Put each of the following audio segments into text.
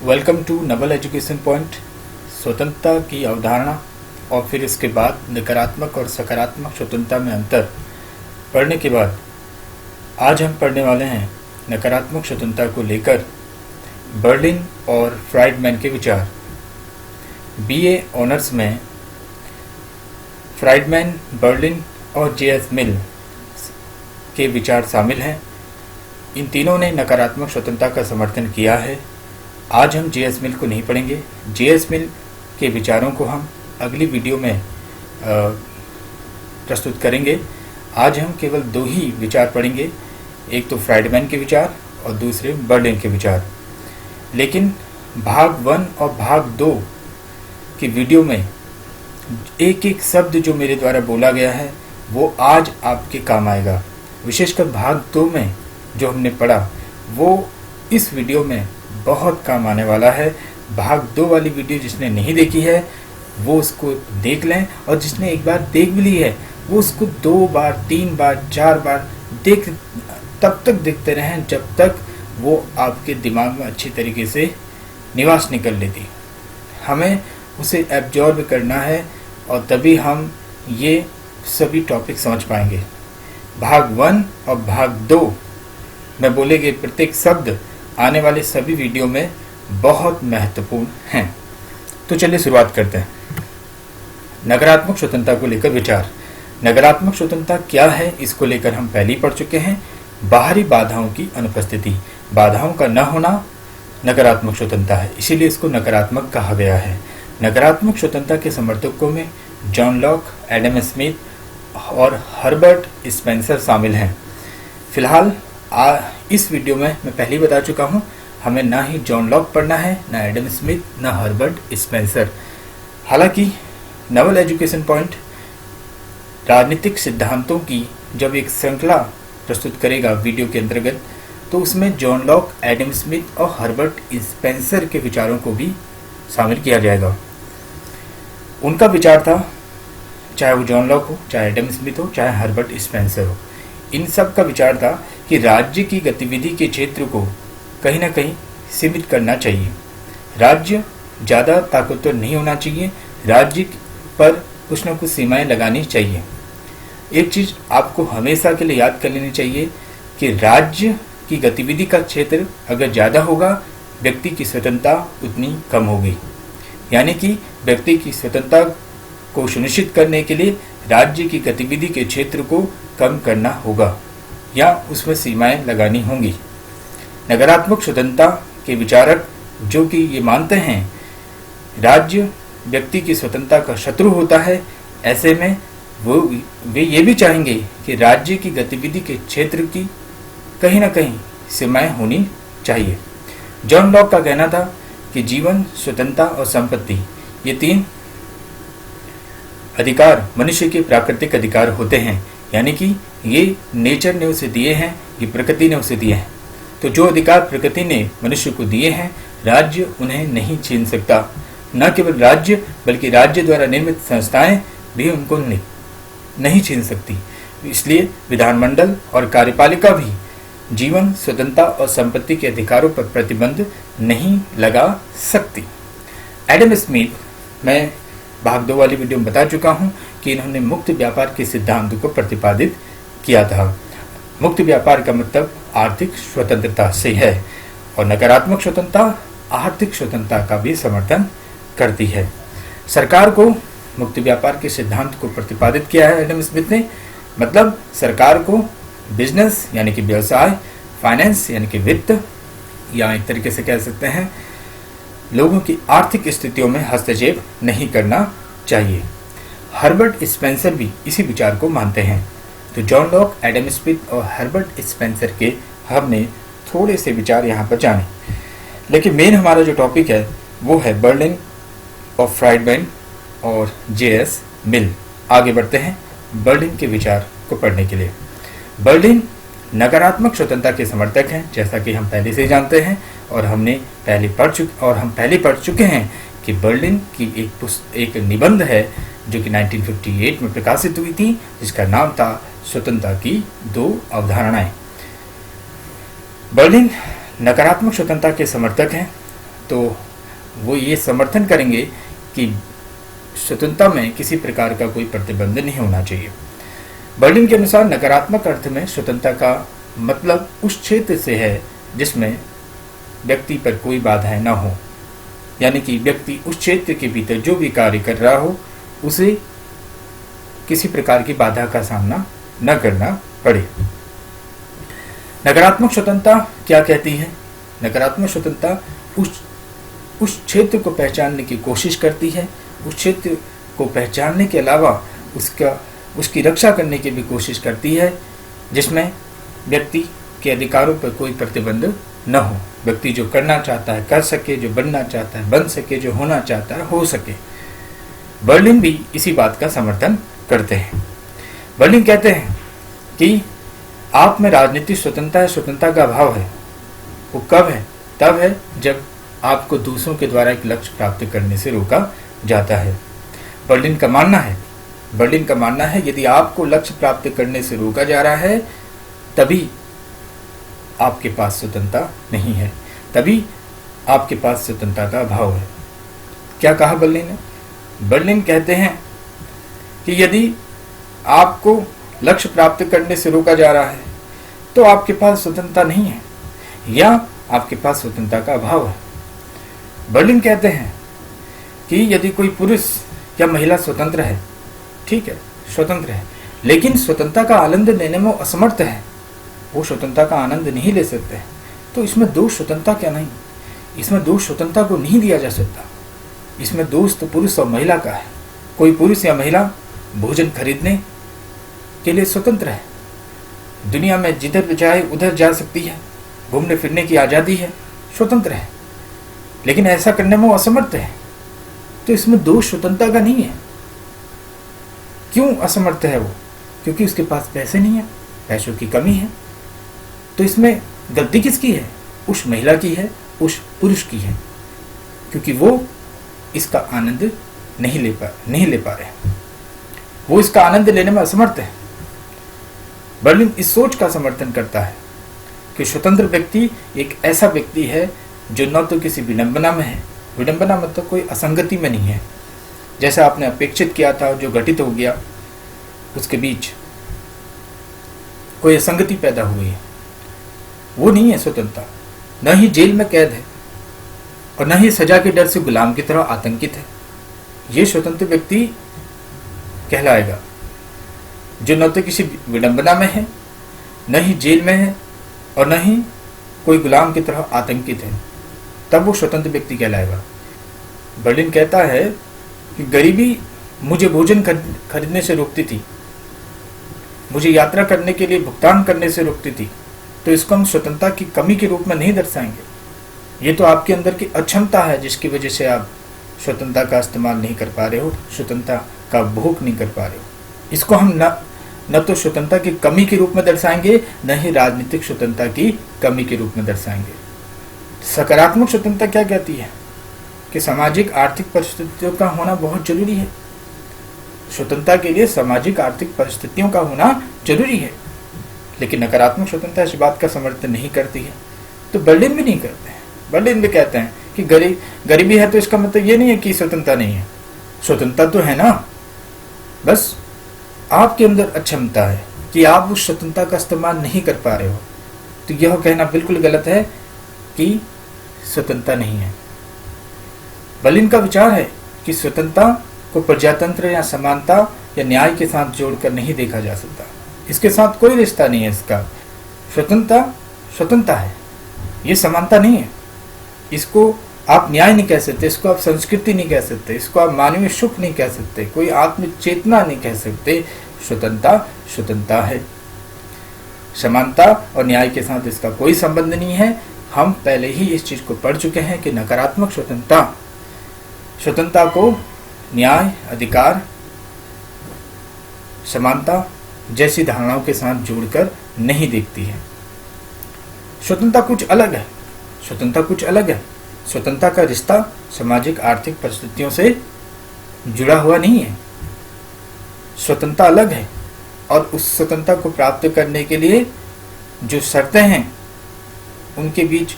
Welcome to Naval education point. स्वतंत्रता की अवधारणा और फिर इसके बाद नकारात्मक और सकारात्मक स्वतंत्रता में अंतर पढ़ने के बाद आज हम पढ़ने वाले हैं नकारात्मक स्वतंत्रता को लेकर बर्लिन और फ्राइडमैन के विचार। बीए ऑनर्स में फ्राइडमैन, बर्लिन और जे.एस. मिल के विचार शामिल हैं। इन तीनों ने नकारात्मक स्वतंत्रता का समर्थन किया है। आज हम जे.एस. मिल को नहीं पढ़ेंगे। जे.एस. मिल के विचारों को हम अगली वीडियो में प्रस्तुत करेंगे। आज हम केवल दो ही विचार पढ़ेंगे, एक तो फ्राइडमैन के विचार और दूसरे बर्लिन के विचार। लेकिन भाग 1 और भाग 2 की वीडियो में एक एक शब्द जो मेरे द्वारा बोला गया है वो आज आपके काम आएगा। विशेषकर भाग 2 में जो हमने पढ़ा वो इस वीडियो में बहुत काम आने वाला है। भाग 2 वाली वीडियो जिसने नहीं देखी है वो उसको देख लें, और जिसने एक बार देख भी ली है वो उसको 2 बार, 3 बार, 4 बार तब तक देखते रहें जब तक वो आपके दिमाग में अच्छी तरीके से निवास नहीं कर लेती। हमें उसे एब्जॉर्ब करना है और तभी हम ये सभी टॉपिक समझ पाएंगे। भाग 1 और भाग 2 में बोले गए प्रत्येक शब्द आने वाले सभी वीडियो में बहुत महत्वपूर्ण हैं। तो चलिए शुरुआत करते हैं। नकारात्मक स्वतंत्रता को लेकर विचार। नकारात्मक स्वतंत्रता क्या है, इसको लेकर हम पहले ही पढ़ चुके हैं। बाहरी बाधाओं की अनुपस्थिति, बाधाओं का न होना नकारात्मक स्वतंत्रता है, इसीलिए इसको नकारात्मक कहा गया है। नकारात्मक स्वतंत्रता के समर्थकों में जॉन लॉक, एडम स्मिथ और हर्बर्ट स्पेंसर शामिल हैं। फिलहाल इस वीडियो में मैं पहले ही बता चुका हूँ, हमें ना ही जॉन लॉक पढ़ना है, ना एडम स्मिथ, ना हर्बर्ट स्पेंसर। हालांकि नवल एजुकेशन पॉइंट राजनीतिक सिद्धांतों की जब एक श्रृंखला प्रस्तुत करेगा वीडियो के अंतर्गत, तो उसमें जॉन लॉक, एडम स्मिथ और हर्बर्ट स्पेंसर के विचारों को भी शामिल किया जाएगा। उनका विचार था, चाहे वो जॉन लॉक हो, चाहे एडम स्मिथ हो, चाहे हर्बर्ट स्पेंसर हो, इन सब का विचार था कि राज्य की गतिविधि के क्षेत्र को कहीं ना कहीं सीमित करना चाहिए। राज्य ज़्यादा ताकतवर नहीं होना चाहिए, राज्य पर कुछ न कुछ सीमाएं लगानी चाहिए। एक चीज़ आपको हमेशा के लिए याद कर लेनी चाहिए कि राज्य की गतिविधि का क्षेत्र अगर ज़्यादा होगा, व्यक्ति की स्वतंत्रता उतनी कम होगी। यानी कि व्यक्ति की स्वतंत्रता को सुनिश्चित करने के लिए राज्य की गतिविधि के क्षेत्र को कम करना होगा या उसमें सीमाएं लगानी होंगी। नकारात्मक स्वतंत्रता के विचारक जो कि ये मानते हैं राज्य व्यक्ति की स्वतंत्रता का शत्रु होता है, ऐसे में वे ये भी चाहेंगे कि राज्य की गतिविधि के क्षेत्र की कहीं ना कहीं सीमाएं होनी चाहिए। जॉन लॉक का कहना था कि जीवन, स्वतंत्रता और संपत्ति, ये 3 अधिकार मनुष्य के प्राकृतिक अधिकार होते हैं। यानी कि ये नेचर ने उसे दिए हैं, ये प्रकृति ने उसे दिए हैं। तो जो अधिकार प्रकृति ने मनुष्य को दिए हैं, राज्य उन्हें नहीं छीन सकता। न केवल राज्य बल्कि राज्य द्वारा निर्मित संस्थाएं भी उनको नहीं छीन सकती। इसलिए विधानमंडल और कार्यपालिका भी जीवन, स्वतंत्रता और संपत्ति के अधिकारों पर प्रतिबंध नहीं लगा सकती। एडम स्मिथ, मैं भाग 2 वाली वीडियो में बता चुका हूं कि इन्होंने मुक्त व्यापार के सिद्धांत को प्रतिपादित किया था। मुक्त व्यापार का मतलब आर्थिक स्वतंत्रता से है, और नकारात्मक स्वतंत्रता आर्थिक स्वतंत्रता का भी समर्थन करती है। सरकार को मुक्त व्यापार के सिद्धांत को प्रतिपादित किया है एडम स्मिथ ने। मतलब सरकार को बिजनेस यानी कि व्यवसाय, फाइनेंस यानी कि वित्त, या एक तरीके से कह सकते हैं लोगों की आर्थिक स्थितियों में हस्तक्षेप नहीं करना चाहिए। हर्बर्ट स्पेंसर भी इसी विचार को मानते हैं। तो जॉन लॉक, एडम स्मिथ और हर्बर्ट स्पेंसर के हमने थोड़े से विचार यहाँ पर जाने, लेकिन मेन हमारा जो टॉपिक है वो है बर्लिन और फ्राइडमैन और जे.एस. मिल। आगे बढ़ते हैं बर्लिन के विचार को पढ़ने के लिए। बर्लिन नकारात्मक स्वतंत्रता के समर्थक हैं, जैसा कि हम पहले से ही जानते हैं, और हम पहले पढ़ चुके हैं कि बर्लिन की एक निबंध है जो कि 1958 में प्रकाशित हुई थी, जिसका नाम था स्वतंत्रता की 2 अवधारणाएं। बर्लिन नकारात्मक स्वतंत्रता के समर्थक हैं। तो वो ये समर्थन करेंगे कि स्वतंत्रता में किसी प्रकार का कोई प्रतिबंध नहीं होना चाहिए। बर्लिन के अनुसार नकारात्मक अर्थ में स्वतंत्रता का मतलब उस क्षेत्र से है जिसमें व्यक्ति पर कोई बाधाएं न हो, यानी कि व्यक्ति उस क्षेत्र के भीतर जो भी कार्य कर रहा हो उसे किसी प्रकार की बाधा का सामना न करना पड़े। नकारात्मक स्वतंत्रता क्या कहती है? नकारात्मक स्वतंत्रता उस क्षेत्र को पहचानने की कोशिश करती है, उस क्षेत्र को पहचानने के अलावा उसकी रक्षा करने की भी कोशिश करती है जिसमें व्यक्ति के अधिकारों पर कोई प्रतिबंध न हो। व्यक्ति जो करना चाहता है कर सके, जो बनना चाहता है बन सके, जो होना चाहता है हो सके। बर्लिन भी इसी बात का समर्थन करते हैं। बर्लिन कहते हैं कि आप में राजनीतिक स्वतंत्रता है, स्वतंत्रता का अभाव है। वो कब है? तब है जब आपको दूसरों के द्वारा एक लक्ष्य प्राप्त करने से रोका जाता है। बर्लिन का मानना है यदि आपको लक्ष्य प्राप्त करने से रोका जा रहा है तभी आपके पास स्वतंत्रता नहीं है, तभी आपके पास स्वतंत्रता का अभाव है। क्या कहा बर्लिन ने? बर्लिन कहते हैं कि यदि आपको लक्ष्य प्राप्त करने से रोका जा रहा है तो आपके पास स्वतंत्रता नहीं है या आपके पास स्वतंत्रता का अभाव है। बर्लिन कहते हैं कि यदि कोई पुरुष या महिला स्वतंत्र है, ठीक है, स्वतंत्र है, लेकिन स्वतंत्रता का आनंद लेने में वो असमर्थ है, वो स्वतंत्रता का आनंद नहीं ले सकते, तो इसमें दोष स्वतंत्रता क्या नहीं, इसमें दोष स्वतंत्रता को नहीं दिया जा सकता। इसमें दोष तो पुरुष और महिला का है। कोई पुरुष या महिला भोजन खरीदने के लिए स्वतंत्र है, दुनिया में जिधर चाहे उधर जा सकती है, घूमने फिरने की आज़ादी है, स्वतंत्र है, लेकिन ऐसा करने में वो असमर्थ है, तो इसमें दोष स्वतंत्रता का नहीं है। क्यों असमर्थ है वो? क्योंकि उसके पास पैसे नहीं है, पैसों की कमी है। तो इसमें गलती किसकी है? उस महिला की है, उस पुरुष की है, क्योंकि वो इसका आनंद नहीं ले पा रहे, वो इसका आनंद लेने में असमर्थ है। बर्लिन इस सोच का समर्थन करता है कि स्वतंत्र व्यक्ति एक ऐसा व्यक्ति है जो न तो किसी विडंबना में है, विडंबना मतलब कोई असंगति में नहीं है, जैसा आपने अपेक्षित किया था जो घटित हो गया, उसके बीच कोई असंगति पैदा हुई है, वो नहीं है स्वतंत्रता। न ही जेल में कैद है और न ही सजा के डर से गुलाम की तरह आतंकित है। ये स्वतंत्र व्यक्ति कहलाएगा जो न तो किसी विडंबना में है, न ही जेल में है और न ही कोई गुलाम की तरह आतंकित है, तब वो स्वतंत्र व्यक्ति कहलाएगा। बर्लिन कहता है कि गरीबी मुझे भोजन खरीदने से रोकती थी, मुझे यात्रा करने के लिए भुगतान करने से रोकती थी, तो इसको हम स्वतंत्रता की कमी के रूप में नहीं दर्शाएंगे। ये तो आपके अंदर की अक्षमता है जिसकी वजह से आप स्वतंत्रता का इस्तेमाल नहीं कर पा रहे हो, स्वतंत्रता का भोग नहीं कर पा रहे हो। इसको हम न तो स्वतंत्रता की कमी के रूप में दर्शाएंगे, न ही राजनीतिक स्वतंत्रता की कमी के रूप में दर्शाएंगे। सकारात्मक स्वतंत्रता क्या कहती है? कि सामाजिक आर्थिक परिस्थितियों का होना बहुत जरूरी है। स्वतंत्रता के लिए सामाजिक आर्थिक परिस्थितियों का होना जरूरी है, लेकिन नकारात्मक स्वतंत्रता इस बात का समर्थन नहीं करती है। तो बर्लिन भी नहीं करते हैं। बर्लिन भी कहते हैं कि गरीबी है तो इसका मतलब ये नहीं है कि स्वतंत्रता नहीं है, स्वतंत्रता तो है ना, बस आपके अंदर अक्षमता है कि आप उस स्वतंत्रता का इस्तेमाल नहीं कर पा रहे हो। तो यह कहना बिल्कुल गलत है कि स्वतंत्रता नहीं है। बर्लिन का विचार है कि स्वतंत्रता को प्रजातंत्र या समानता या न्याय के साथ जोड़कर नहीं देखा जा सकता, इसके साथ कोई रिश्ता नहीं है इसका। स्वतंत्रता है, ये समानता नहीं है। इसको आप न्याय नहीं कह सकते, इसको आप संस्कृति नहीं कह सकते, इसको आप मानवीय सुख नहीं कह सकते, कोई आत्म चेतना नहीं कह सकते। स्वतंत्रता है। समानता और न्याय के साथ इसका कोई संबंध नहीं है। हम पहले ही इस चीज को पढ़ चुके हैं कि नकारात्मक स्वतंत्रता को न्याय, अधिकार, समानता जैसी धारणाओं के साथ जोड़कर नहीं देखती है। स्वतंत्रता कुछ अलग है, स्वतंत्रता का रिश्ता सामाजिक आर्थिक परिस्थितियों से जुड़ा हुआ नहीं है। स्वतंत्रता अलग है और उस स्वतंत्रता को प्राप्त करने के लिए जो शर्तें हैं उनके बीच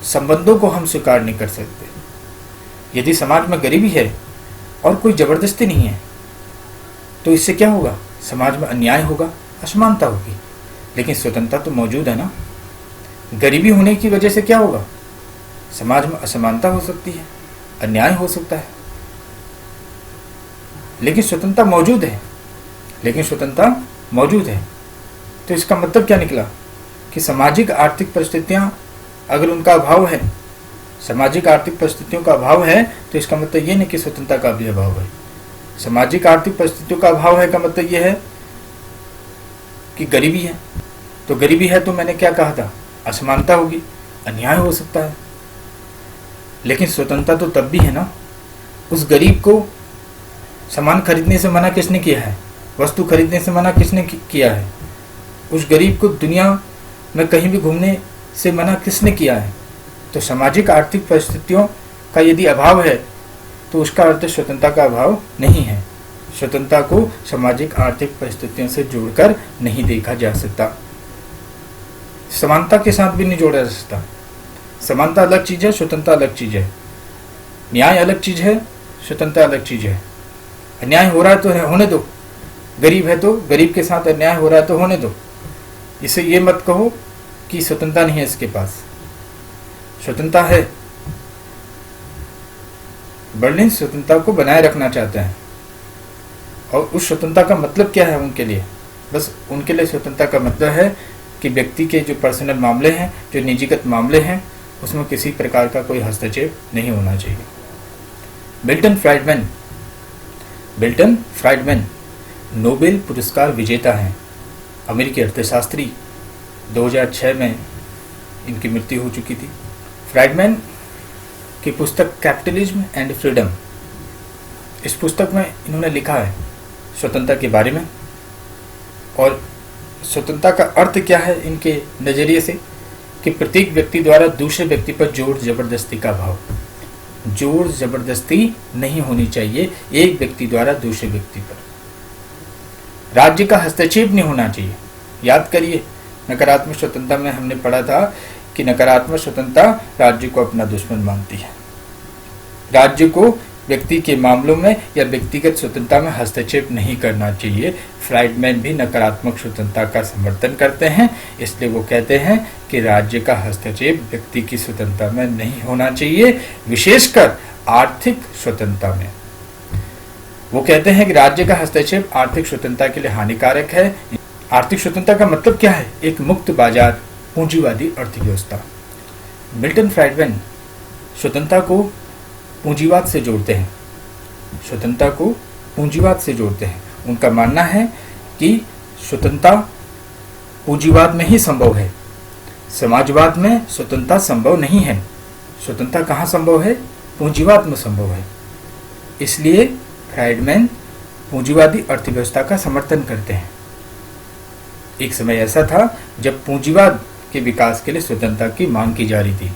संबंधों को हम स्वीकार नहीं कर सकते। यदि समाज में गरीबी है और कोई जबरदस्ती नहीं है तो इससे क्या होगा? समाज में अन्याय होगा, असमानता होगी। लेकिन स्वतंत्रता तो मौजूद है ना। गरीबी होने की वजह से क्या होगा? समाज में असमानता हो सकती है, अन्याय हो सकता है। लेकिन स्वतंत्रता मौजूद है, तो इसका मतलब क्या निकला कि सामाजिक आर्थिक परिस्थितियां अगर उनका अभाव है, सामाजिक आर्थिक परिस्थितियों का अभाव है, तो इसका मतलब ये नहीं कि स्वतंत्रता का भी अभाव है। सामाजिक आर्थिक परिस्थितियों का अभाव है का मतलब ये है कि गरीबी है। तो गरीबी है तो मैंने क्या कहा था? असमानता होगी, अन्याय हो सकता है। लेकिन स्वतंत्रता तो तब भी है ना। उस गरीब को सामान खरीदने से मना किसने किया है? वस्तु खरीदने से मना किसने किया है? उस गरीब को दुनिया में कहीं भी घूमने से मना किसने किया है? तो सामाजिक आर्थिक परिस्थितियों का यदि अभाव है तो उसका अर्थ स्वतंत्रता का अभाव नहीं है। स्वतंत्रता को सामाजिक आर्थिक परिस्थितियों से जोड़कर नहीं देखा जा सकता, समानता के साथ भी नहीं जोड़ा जा सकता। समानता अलग चीज है, स्वतंत्रता अलग चीज है। न्याय अलग चीज है, स्वतंत्रता अलग चीज है। अन्याय हो रहा है तो होने दो, गरीब है तो गरीब के साथ अन्याय हो रहा है तो होने दो। इसे ये मत कहो कि स्वतंत्रता नहीं है इसके पास। स्वतंत्रता है। बर्लिन स्वतंत्रता को बनाए रखना चाहते हैं, और उस स्वतंत्रता का मतलब क्या है उनके लिए? बस उनके लिए स्वतंत्रता का मतलब है कि व्यक्ति के जो पर्सनल मामले हैं, जो निजीगत मामले हैं, उसमें किसी प्रकार का कोई हस्तक्षेप नहीं होना चाहिए। मिल्टन फ्राइडमैन नोबेल पुरस्कार विजेता हैं, अमेरिकी अर्थशास्त्री। 2006 में इनकी मृत्यु हो चुकी थी। फ्राइडमैन की पुस्तक कैपिटलिज्म एंड फ्रीडम, इस पुस्तक में इन्होंने लिखा है स्वतंत्रता के बारे में। और स्वतंत्रता का अर्थ क्या है इनके नज़रिए से? कि प्रत्येक व्यक्ति द्वारा दूसरे व्यक्ति पर जोर जबरदस्ती का भाव। जोर जबरदस्ती नहीं होनी चाहिए एक व्यक्ति द्वारा दूसरे व्यक्ति पर। राज्य का हस्तक्षेप नहीं होना चाहिए। याद करिए, नकारात्मक स्वतंत्रता में हमने पढ़ा था कि नकारात्मक स्वतंत्रता राज्य को अपना दुश्मन मानती है। राज्य को व्यक्ति के मामलों में या व्यक्तिगत स्वतंत्रता में हस्तक्षेप नहीं करना चाहिए। फ्राइडमैन भी नकारात्मक स्वतंत्रता का समर्थन करते हैं, इसलिए वो कहते हैं कि राज्य का हस्तक्षेप व्यक्ति की स्वतंत्रता में नहीं होना चाहिए, विशेषकर आर्थिक स्वतंत्रता में। वो कहते हैं कि राज्य का हस्तक्षेप आर्थिक स्वतंत्रता के लिए हानिकारक है। आर्थिक स्वतंत्रता का मतलब क्या है? एक मुक्त बाजार पूंजीवादी अर्थव्यवस्था। मिल्टन फ्राइडमैन स्वतंत्रता को पूंजीवाद से जोड़ते हैं, स्वतंत्रता को पूंजीवाद से जोड़ते हैं। उनका मानना है कि स्वतंत्रता पूंजीवाद में ही संभव है, समाजवाद में स्वतंत्रता संभव नहीं है। स्वतंत्रता कहाँ संभव है? पूंजीवाद में संभव है। इसलिए फ्राइडमैन पूंजीवादी अर्थव्यवस्था का समर्थन करते हैं। एक समय ऐसा था जब पूंजीवाद के विकास के लिए स्वतंत्रता की मांग की जा रही थी।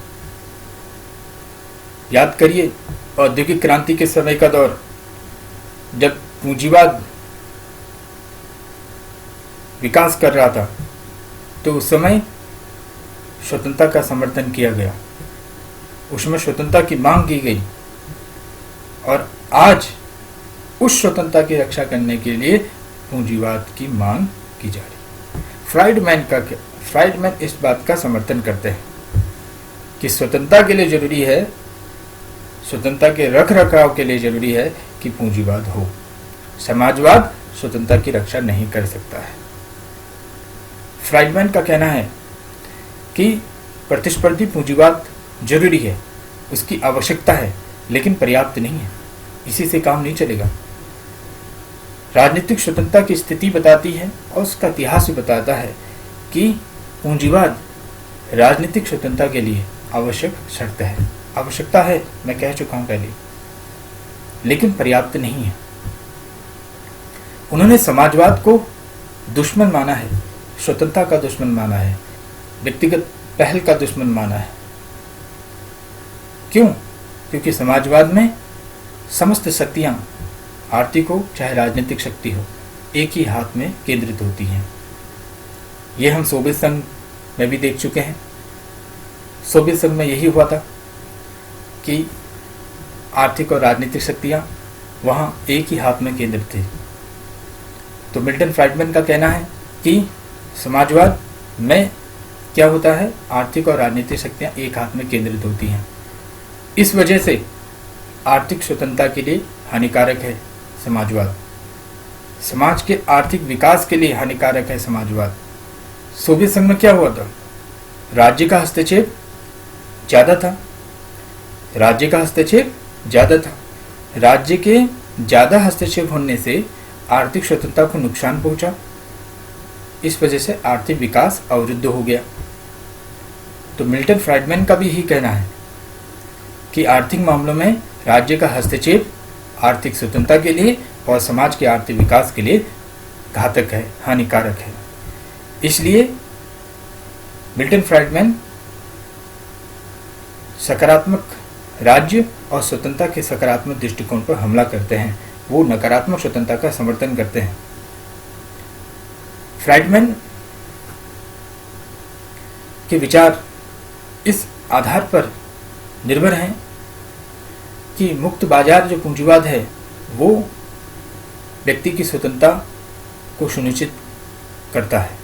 याद करिए, औद्योगिक क्रांति के समय का दौर, जब पूंजीवाद विकास कर रहा था, तो उस समय स्वतंत्रता का समर्थन किया गया, उसमें स्वतंत्रता की मांग की गई। और आज उस स्वतंत्रता की रक्षा करने के लिए पूंजीवाद की मांग की जा रही। फ्राइडमैन इस बात का समर्थन करते हैं कि स्वतंत्रता के लिए जरूरी है, स्वतंत्रता के रख रखाव के लिए जरूरी है कि पूंजीवाद हो। समाजवाद स्वतंत्रता की रक्षा नहीं कर सकता है। फ्राइडमैन का कहना है कि प्रतिस्पर्धी पूंजीवाद जरूरी है, उसकी आवश्यकता है, लेकिन पर्याप्त नहीं है, इसी से काम नहीं चलेगा। राजनीतिक स्वतंत्रता की स्थिति बताती है और उसका इतिहास भी बताता है कि पूंजीवाद राजनीतिक स्वतंत्रता के लिए आवश्यक शर्त है। आवश्यकता है, मैं कह चुका हूं पहले, लेकिन पर्याप्त नहीं है। उन्होंने समाजवाद को दुश्मन माना है, स्वतंत्रता का दुश्मन माना है, व्यक्तिगत पहल का दुश्मन माना है। क्यों? क्योंकि समाजवाद में समस्त शक्तियां, आर्थिक हो चाहे राजनीतिक शक्ति हो, एक ही हाथ में केंद्रित होती हैं। ये हम सोवियत संघ में भी देख चुके हैं। सोवियत संघ में यही हुआ था कि आर्थिक और राजनीतिक शक्तियां वहां एक ही हाथ में केंद्रित थी। तो मिल्टन फ्राइडमैन का कहना है कि समाजवाद में क्या होता है, आर्थिक और राजनीतिक शक्तियां एक हाथ में केंद्रित होती हैं। इस वजह से आर्थिक स्वतंत्रता के लिए हानिकारक है समाजवाद, समाज के आर्थिक विकास के लिए हानिकारक है समाजवाद। सोवियत संघ में क्या हुआ था, राज्य का हस्तक्षेप ज़्यादा था, राज्य का हस्तक्षेप ज़्यादा था। राज्य के ज़्यादा हस्तक्षेप होने से आर्थिक स्वतंत्रता को नुकसान पहुंचा। इस वजह से आर्थिक विकास अवरुद्ध हो गया। तो मिल्टन फ्राइडमैन का भी यही कहना है कि आर्थिक मामलों में राज्य का हस्तक्षेप आर्थिक स्वतंत्रता के लिए और समाज के आर्थिक विकास के लिए घातक है, हानिकारक है। इसलिए मिल्टन फ्राइडमैन सकारात्मक राज्य और स्वतंत्रता के सकारात्मक दृष्टिकोण पर हमला करते हैं, वो नकारात्मक स्वतंत्रता का समर्थन करते हैं। फ्राइडमैन के विचार इस आधार पर निर्भर हैं कि मुक्त बाजार जो पूंजीवाद है वो व्यक्ति की स्वतंत्रता को सुनिश्चित करता है।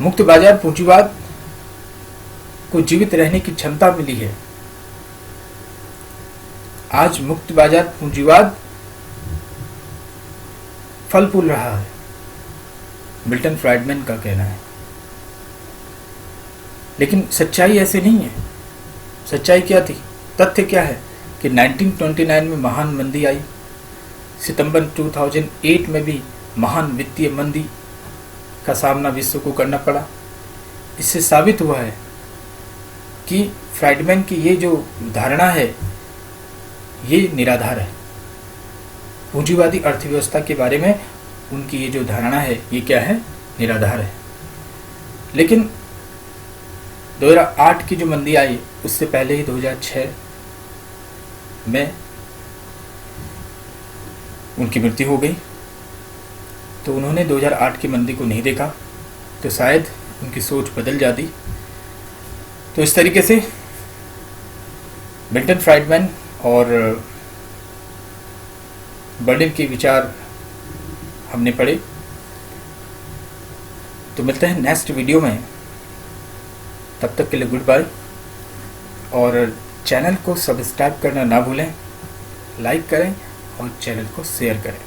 मुक्त बाजार पूंजीवाद को जीवित रहने की क्षमता मिली है। आज मुक्त बाजार पूंजीवाद फल फूल रहा है, मिल्टन फ्राइडमैन का कहना है। लेकिन सच्चाई ऐसे नहीं है। सच्चाई क्या थी, तथ्य क्या है कि 1929 में महान मंदी आई, सितंबर 2008 में भी महान वित्तीय मंदी का सामना विश्व को करना पड़ा। इससे साबित हुआ है कि फ्राइडमैन की ये जो धारणा है ये निराधार है। पूंजीवादी अर्थव्यवस्था के बारे में उनकी ये जो धारणा है ये क्या है, निराधार है। लेकिन 2008 की जो मंदी आई उससे पहले ही 2006 में उनकी मृत्यु हो गई। तो उन्होंने 2008 की मंदी को नहीं देखा, तो शायद उनकी सोच बदल जाती। तो इस तरीके से मिल्टन फ्राइडमैन और बर्डेन के विचार हमने पढ़े। तो मिलते हैं नेक्स्ट वीडियो में, तब तक के लिए गुड बाय। और चैनल को सब्सक्राइब करना ना भूलें, लाइक करें और चैनल को शेयर करें।